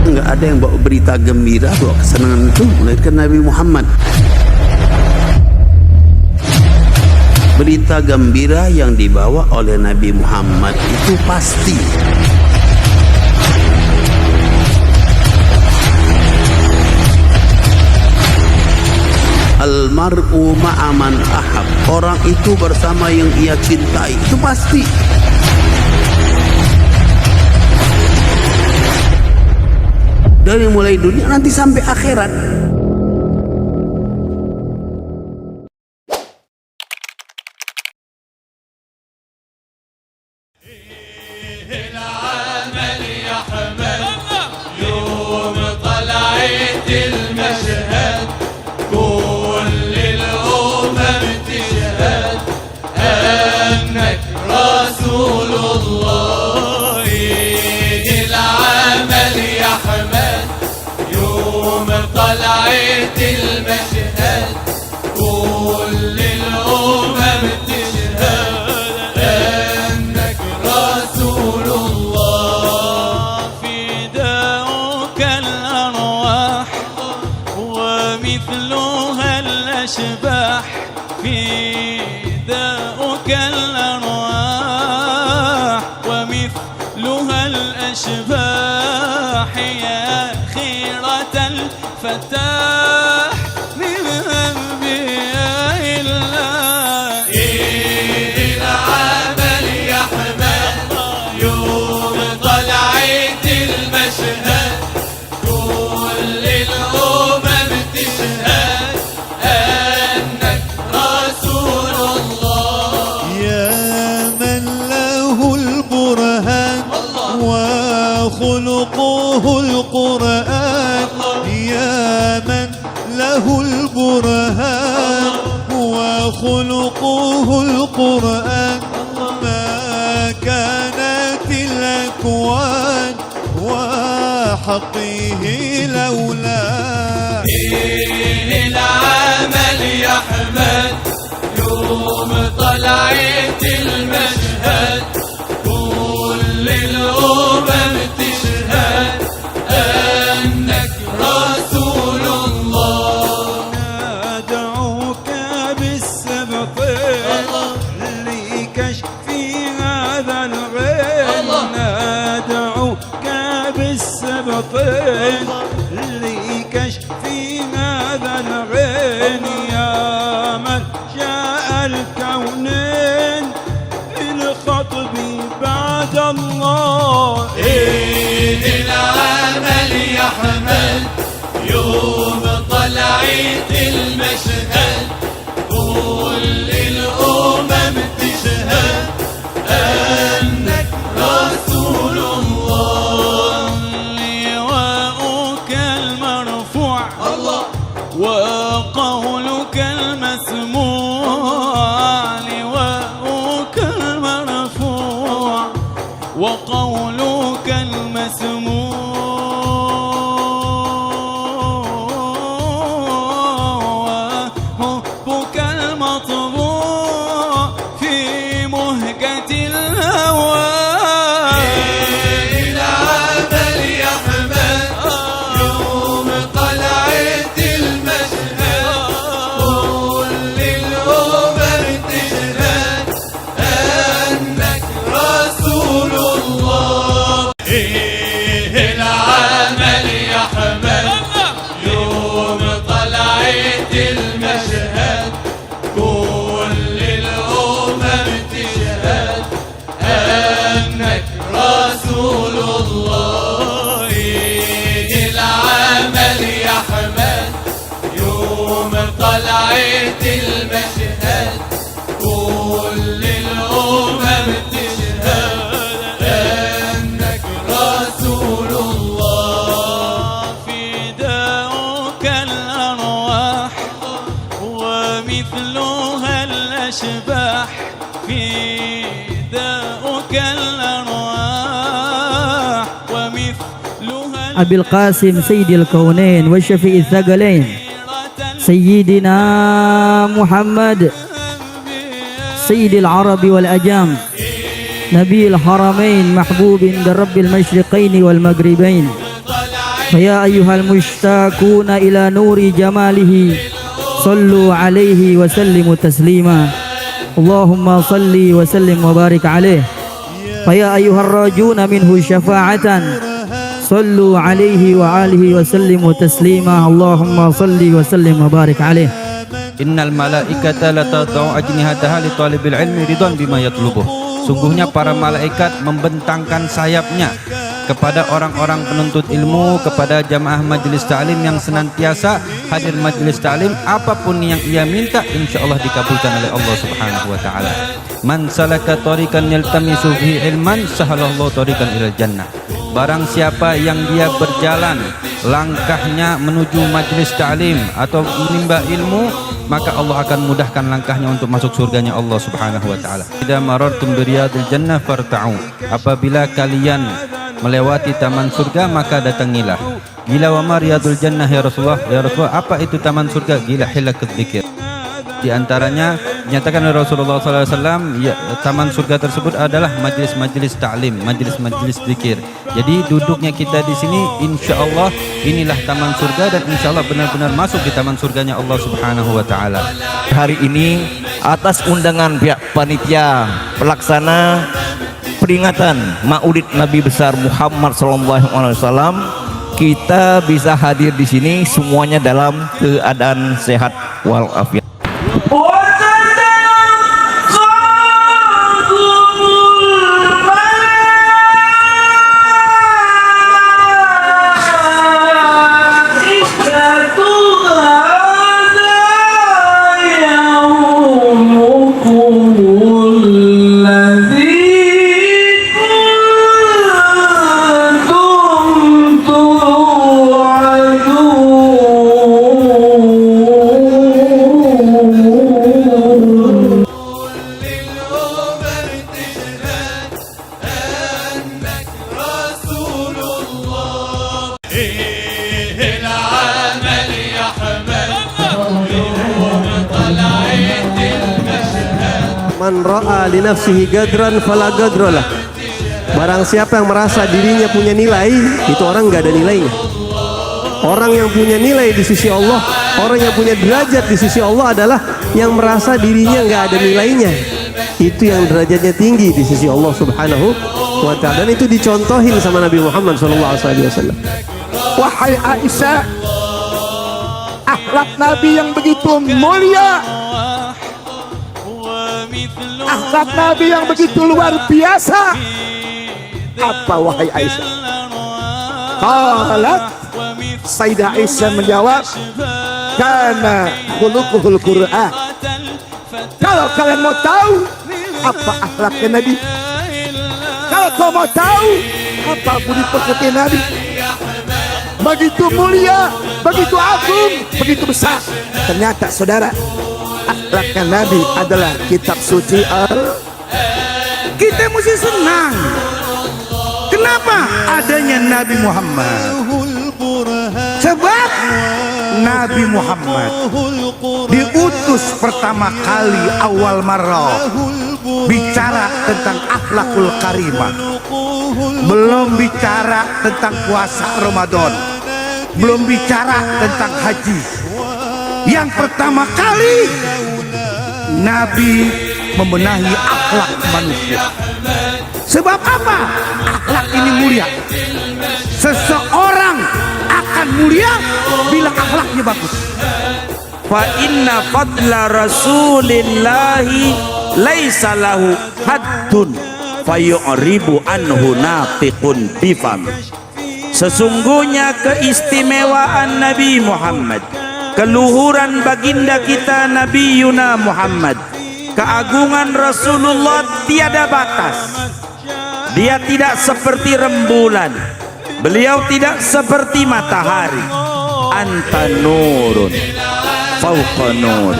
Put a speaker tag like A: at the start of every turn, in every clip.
A: Enggak ada yang bawa berita gembira, bawa kesenangan itu melainkan Nabi Muhammad. Berita gembira yang dibawa oleh Nabi Muhammad itu pasti. Almar'u ma'aman ahab, orang itu bersama yang ia cintai, itu pasti. Dari mulai dunia nanti sampai akhirat.
B: طلعت المشهد كل الأمم تشهد أنك رسول الله.
C: فداؤك الأرواح ومثلها الأشباح، فداؤك الأرواح ومثلها الأشباح يا خيرة فتاح من أنبياء الله.
B: العمل يحمد يوم طلعت المشهد كل الأمم تشهد أنك رسول الله.
D: يا من له البرهان وخلقه القرآن، يا من له البرهان وخلقه القرآن، ما كانت الأكوان وحقه لولا.
B: العمل يحمد يوم طلعت المشهد كل الأمم تشهد أنك رسول الله.
C: ندعوك بالسبقين لكشف هذا الغيب، ندعوك بالسبقين لكشف هذا الغيب يا من جاء الكونين بالخطب بعد الله.
B: العمل يحمد يوم طلعت المشهد كل الأمم تشهد أنك رسول الله.
C: لواءك المرفوع وقولك المسموع، لواءك المرفوع وقولك المسموع وحبك المطبوع في مهجة الهوى.
B: العمل يحمد يوم طلعت المشهد كل الأمم تشهد أنك رسول الله. العمل يحمد يوم طلعت المشهد كل الأمم تشهد أنك رسول الله. العمل يحمد يوم طلعت المشهد كل الأمم تشهد أنك رسول الله.
C: فداؤك الأرواح ومثلها الأشباح، فداؤك الأرواح ومثلها
E: أبي القاسم سيد الكونين والشفيع الثقلين سيدنا محمد سيد العرب والأجام نبي الحرمين محبوب عند رب المشرقين والمغربين فيا أيها المشتاقون إلى نور جماله صلوا عليه وسلموا تسليما اللهم صل وسلم وبارك عليه فيا أيها الراجون منه شفاعة صلوا عليه وآله وسلموا تسليما اللهم صل وسلم وبارك عليه
F: Innal malaikata latadau ajnihataha li talibil ilmi ridwan bima yatlubuh. Sungguhnya para malaikat membentangkan sayapnya kepada orang-orang penuntut ilmu, kepada jamaah majelis ta'lim yang senantiasa hadir majelis ta'lim, apapun yang ia minta insyaallah dikabulkan oleh Allah Subhanahu wa taala. Man salaka tariqan yaltamisu fihi ilman sahalallahu tariqan ilal jannah. Barang siapa yang dia berjalan langkahnya menuju majelis ta'lim atau menimba ilmu, maka Allah akan mudahkan langkahnya untuk masuk surganya Allah Subhanahu wa taala. Idza marartum biriyadil jannah farta'u. Apabila kalian melewati taman surga maka datangilah. Gila wa ma riyadul jannah ya Rasulullah? Ya Rasulullah, apa itu taman surga? Gila hilakut dzikir. Di antaranya dinyatakan oleh Rasulullah SAW, ya, taman surga tersebut adalah majelis-majelis ta'lim, majelis-majelis zikir. Jadi duduknya kita di sini, insya Allah inilah taman surga, dan insya Allah benar-benar masuk di taman surganya Allah Subhanahu wa taala.
G: Hari ini atas undangan pihak panitia pelaksana peringatan Maulid Nabi besar Muhammad SAW, kita bisa hadir di sini semuanya dalam keadaan sehat walafiat.
H: Man ra'a li nafsihi gadran fala gadralah. Barang siapa yang merasa dirinya punya nilai, itu orang nggak ada nilainya. Orang yang punya nilai di sisi Allah, orang yang punya derajat di sisi Allah adalah yang merasa dirinya nggak ada nilainya. Itu yang derajatnya tinggi di sisi Allah Subhanahu wa ta'ala. Dan itu dicontohin sama Nabi Muhammad SAW.
I: Wahai Aisyah, akhlak Nabi yang begitu mulia, akhlak Nabi yang begitu luar biasa. Apa wahai Aisyah? Qalat, Sayyidah Aisyah menjawab, kana khuluquhul Qur'an. Kalau kalian mau tahu apa akhlaknya Nabi, kalau kau mau tahu apa budi pekerti Nabi, begitu mulia, begitu agung, begitu besar. Ternyata saudara, akhlaknya Nabi adalah kitab suci Kita mesti senang. Kenapa adanya Nabi Muhammad? Sebab Nabi Muhammad diutus pertama kali awal marrah bicara tentang akhlakul karimah. Belum bicara tentang puasa Ramadan, belum bicara tentang haji. Yang pertama kali Nabi membenahi akhlak manusia. Sebab apa? Akhlak ini mulia. Seseorang akan mulia bila akhlaknya bagus.
J: Fa inna fadla rasulillahi laisa lahu haddun fayu'ribu anhu natiqun bifam. Sesungguhnya keistimewaan Nabi Muhammad, keluhuran baginda kita Nabi Yuna Muhammad, keagungan Rasulullah tiada batas. Dia tidak seperti rembulan, beliau tidak seperti matahari. Anta nurun fauqa nur.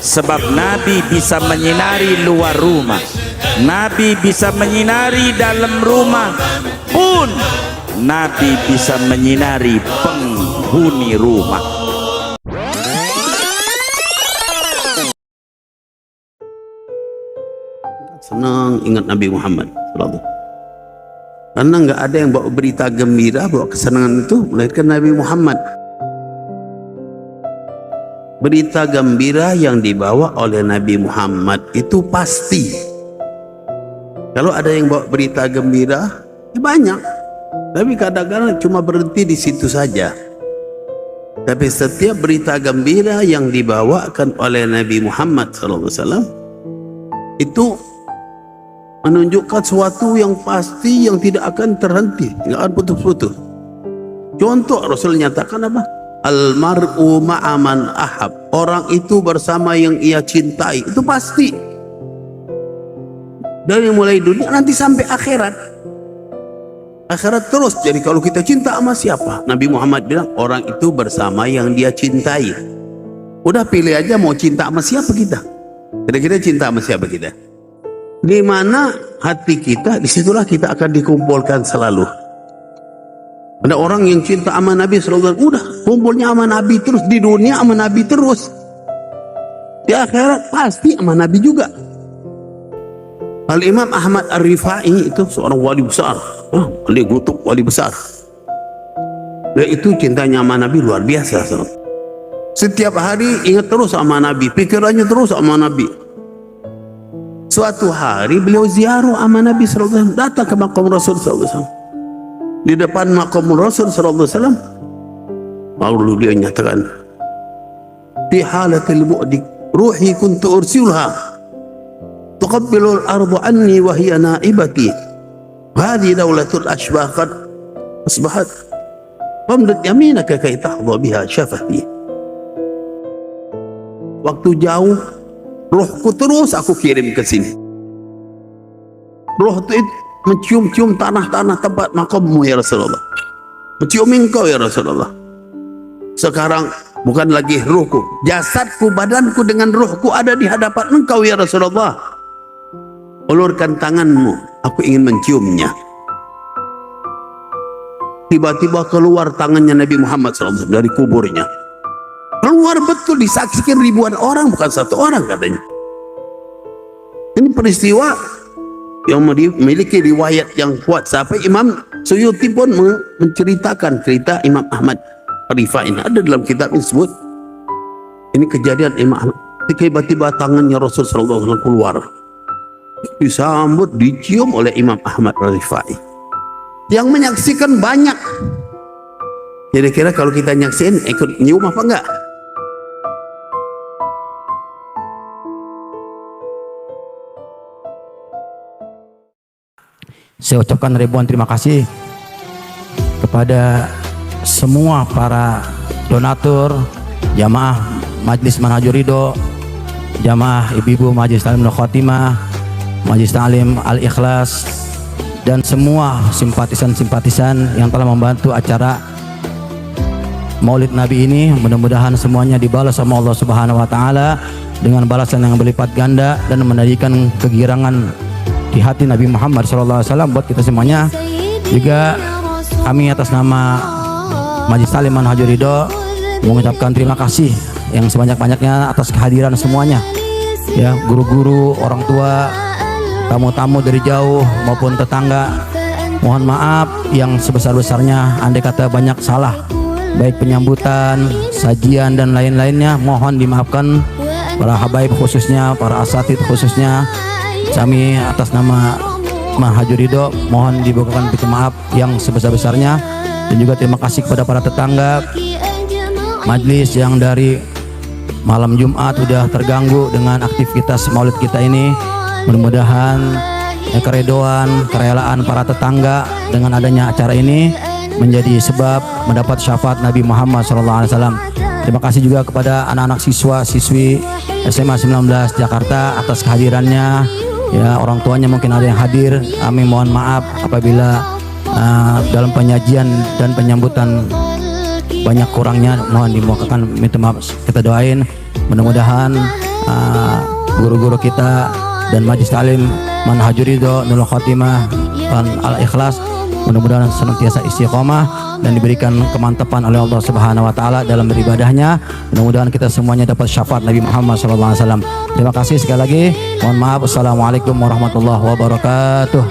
J: Sebab Nabi bisa menyinari luar rumah, Nabi bisa menyinari dalam rumah, pun Nabi bisa menyinari penghuni rumah.
A: Senang ingat Nabi Muhammad sallallahu. Karena nggak ada yang bawa berita gembira, bawa kesenangan itu melainkan Nabi Muhammad. Berita gembira yang dibawa oleh Nabi Muhammad itu pasti. Kalau ada yang bawa berita gembira, ya banyak. Tapi kadang-kadang cuma berhenti di situ saja. Tapi setiap berita gembira yang dibawakan oleh Nabi Muhammad SAW itu menunjukkan sesuatu yang pasti, yang tidak akan terhenti, tidak akan putus-putus. Contoh Rasul nyatakan apa? Almar'u ma'aman ahab. Orang itu bersama yang ia cintai. Itu pasti. Dari mulai dunia nanti sampai akhirat. Akhirat terus. Jadi kalau kita cinta sama siapa? Nabi Muhammad bilang orang itu bersama yang dia cintai. Udah pilih aja mau cinta sama siapa kita. Kira-kira cinta sama siapa kita? Di mana hati kita, disitulah kita akan dikumpulkan selalu. Ada orang yang cinta sama Nabi SAW, udah kumpulnya sama Nabi terus, di dunia sama Nabi terus, di akhirat pasti sama Nabi juga. Al-Imam Ahmad Ar-Rifai itu seorang wali besar, wali kutub, wali besar. Dia itu cintanya sama Nabi luar biasa. Setiap hari ingat terus sama Nabi, pikirannya terus sama Nabi. Suatu hari beliau ziarah sama Nabi SAW, datang ke makam Rasul SAW. Di depan makam Rasul SAW, lalu dia nyatakan, fi halatil bu'di ruhi kuntu ursilha tuqabbilul ardu anni wa hiya naibati hadhi dawlatul ashbah qad asbahat famdud yaminaka kay tahdha biha syafati. Waktu jauh rohku terus aku kirim ke sini. Roh itu mencium-cium tanah-tanah tempat makammu ya Rasulullah, mencium engkau ya Rasulullah. Sekarang bukan lagi ruhku, jasadku, badanku dengan ruhku ada di hadapan engkau ya Rasulullah. Ulurkan tanganmu, aku ingin menciumnya. Tiba-tiba keluar tangannya Nabi Muhammad SAW dari kuburnya. Keluar betul, disaksikan ribuan orang, bukan satu orang katanya. Ini peristiwa yang memiliki riwayat yang kuat, sampai Imam Suyuti pun menceritakan cerita Imam Ahmad Rifai ini, ada dalam kitab ini disebut. Ini kejadian Imam Ahmad, tiba-tiba tangannya Rasul SAW keluar, disambut, dicium oleh Imam Ahmad Rifai. Yang menyaksikan banyak. Kira-kira kalau kita nyaksin ikut nyium apa enggak?
E: Saya ucapkan ribuan terima kasih kepada semua para donatur, jamaah Majelis Manhajur Ridho, jamaah ibu-ibu Majelis Ta'lim Al-Khotimah, Majelis Ta'lim Al-Ikhlas, dan semua simpatisan-simpatisan yang telah membantu acara Maulid Nabi ini. Mudah-mudahan semuanya dibalas sama Allah Subhanahu wa taala dengan balasan yang berlipat ganda dan menjadikan kegirangan di hati Nabi Muhammad SAW buat kita semuanya. Juga kami atas nama Majelis Ta'lim Manhajur Ridho mengucapkan terima kasih yang sebanyak-banyaknya atas kehadiran semuanya, ya, guru-guru, orang tua, tamu-tamu dari jauh maupun tetangga. Mohon maaf yang sebesar-besarnya andai kata banyak salah, baik penyambutan, sajian dan lain-lainnya, mohon dimaafkan. Para habaib khususnya, para asatid khususnya, kami atas nama Manhajur Ridho mohon dibukakan pintu maaf yang sebesar-besarnya. Dan juga terima kasih kepada para tetangga majelis yang dari malam Jumat sudah terganggu dengan aktivitas maulid kita ini. Mudah-mudahan keredoan, kerelaan para tetangga dengan adanya acara ini menjadi sebab mendapat syafaat Nabi Muhammad SAW. Terima kasih juga kepada anak-anak siswa-siswi SMA 19 Jakarta atas kehadirannya. Ya, orang tuanya mungkin ada yang hadir. Kami mohon maaf apabila dalam penyajian dan penyambutan banyak kurangnya, mohon dimukakan, minta maaf. Kita doain mudah-mudahan guru-guru kita dan Majelis Ta'lim Manhajur Ridho, Nurul Khotimah dan Al-Ikhlas mudah-mudahan senantiasa istiqomah dan diberikan kemantapan oleh Allah Subhanahu wa taala dalam beribadahnya. Mudah-mudahan kita semuanya dapat syafaat Nabi Muhammad SAW. Terima kasih sekali lagi. Mohon maaf. Assalamualaikum warahmatullahi wabarakatuh.